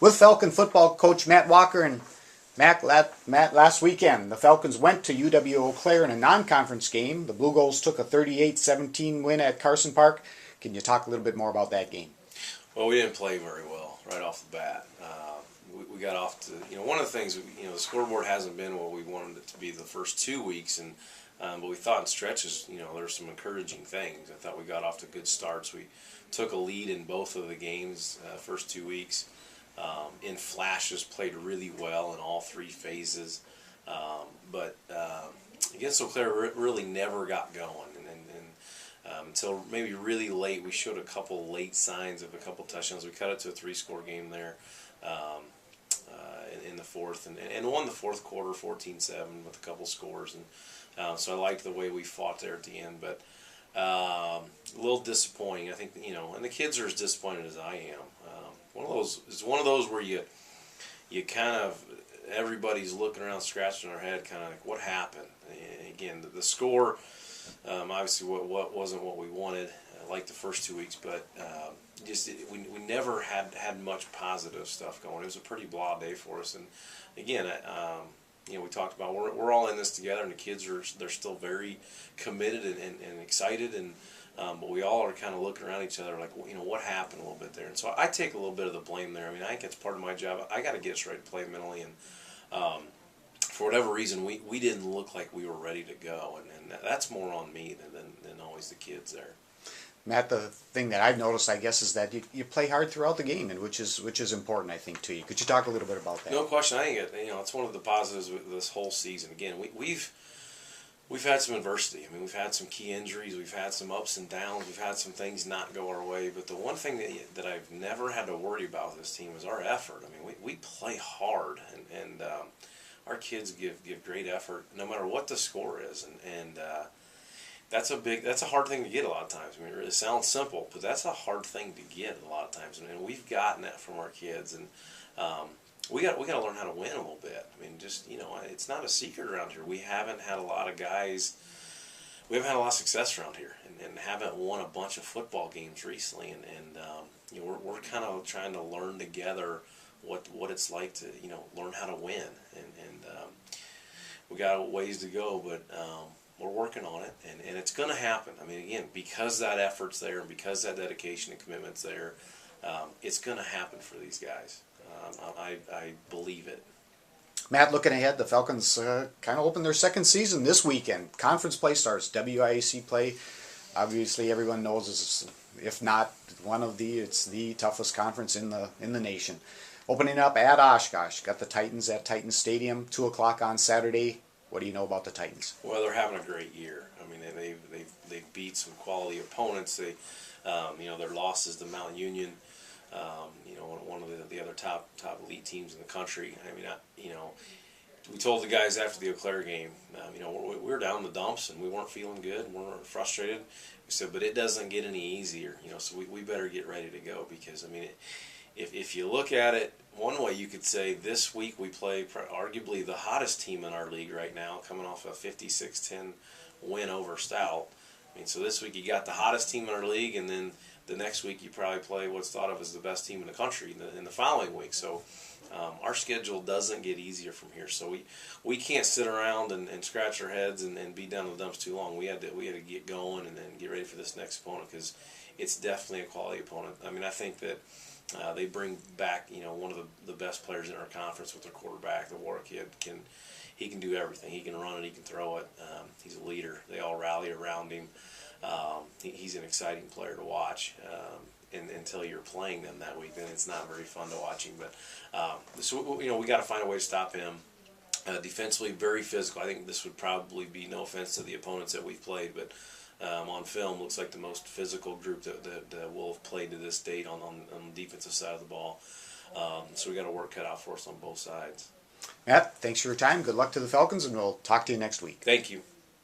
with Falcon football coach Matt Walker. And Matt, last weekend the Falcons went to UW Eau Claire in a non-conference game. The Blue Goals took a 38-17 win at Carson Park. Can you talk a little bit more about that game? Well, we didn't play very well right off the bat. We got off to, one of the things, the scoreboard hasn't been what we wanted it to be the first 2 weeks, and but we thought in stretches, there were some encouraging things. I thought we got off to good starts. We took a lead in both of the games first 2 weeks. In flashes, played really well in all three phases, but against Eau Claire, really never got going. Until maybe really late, we showed a couple late signs of a couple touchdowns. We cut it to a 3-score game there in the fourth, and won the fourth quarter 14-7 with a couple scores. And so I liked the way we fought there at the end, but a little disappointing. I think and the kids are as disappointed as I am. It's one of those where you kind of, everybody's looking around, scratching their head, kind of like, what happened? And again, the score. Obviously, what wasn't what we wanted, like the first 2 weeks, but we never had much positive stuff going. It was a pretty blah day for us, and again, we talked about we're all in this together, and the kids they're still very committed and excited, and but we all are kind of looking around each other like, what happened a little bit there, and so I take a little bit of the blame there. I mean, I think it's part of my job. I got to get us ready to play mentally, and for whatever reason, we didn't look like we were ready to go, and that's more on me than always the kids there. Matt, the thing that I've noticed, I guess, is that you play hard throughout the game, and which is important, I think, to you. Could you talk a little bit about that? No question. I think it's one of the positives with this whole season. Again, we've had some adversity. I mean, we've had some key injuries. We've had some ups and downs. We've had some things not go our way. But the one thing that I've never had to worry about with this team is our effort. I mean, we play hard, and our kids give great effort no matter what the score is, and that's a hard thing to get a lot of times. I mean, it sounds simple, but that's a hard thing to get a lot of times, and we've gotten that from our kids, and we got to learn how to win a little bit. I mean, just it's not a secret around here. We haven't had a lot of guys. We haven't had a lot of success around here, and haven't won a bunch of football games recently, and we're kind of trying to learn together what it's like to learn how to win, and we got ways to go, but we're working on it, and it's going to happen. I mean, again, because that effort's there, and because that dedication and commitment's there, it's going to happen for these guys. I believe it. Matt, looking ahead, the Falcons kind of open their second season this weekend. Conference play starts, WIAC play. Obviously, everyone knows this, if not it's the toughest conference in the nation. Opening up at Oshkosh, got the Titans at Titans Stadium, 2 o'clock on Saturday. What do you know about the Titans? Well, they're having a great year. I mean, they've beat some quality opponents. They, their losses to Mount Union, one of the other top elite teams in the country. I mean, we told the guys after the Eau Claire game, we were down in the dumps and we weren't feeling good, and we were frustrated. We said, but it doesn't get any easier, so we better get ready to go, because I mean, if you look at it, one way you could say this week we play arguably the hottest team in our league right now, coming off a 56-10 win over Stout. I mean, so this week you got the hottest team in our league, and then the next week you probably play what's thought of as the best team in the country in the following week. So our schedule doesn't get easier from here. So we can't sit around and scratch our heads and be down in the dumps too long. We had to get going and then get ready for this next opponent, because it's definitely a quality opponent. I mean, I think that they bring back one of the best players in our conference with their quarterback. The War kid he can do everything. He can run it. He can throw it. He's a leader. They all rally around him. He's an exciting player to watch. And until you're playing them that week, then it's not very fun to watch him. But so we got to find a way to stop him. Defensively, very physical. I think this would probably be, no offense to the opponents that we've played, but on film looks like the most physical group that will have played to this date on the defensive side of the ball. So we got a work cut out for us on both sides. Matt, thanks for your time. Good luck to the Falcons, and we'll talk to you next week. Thank you.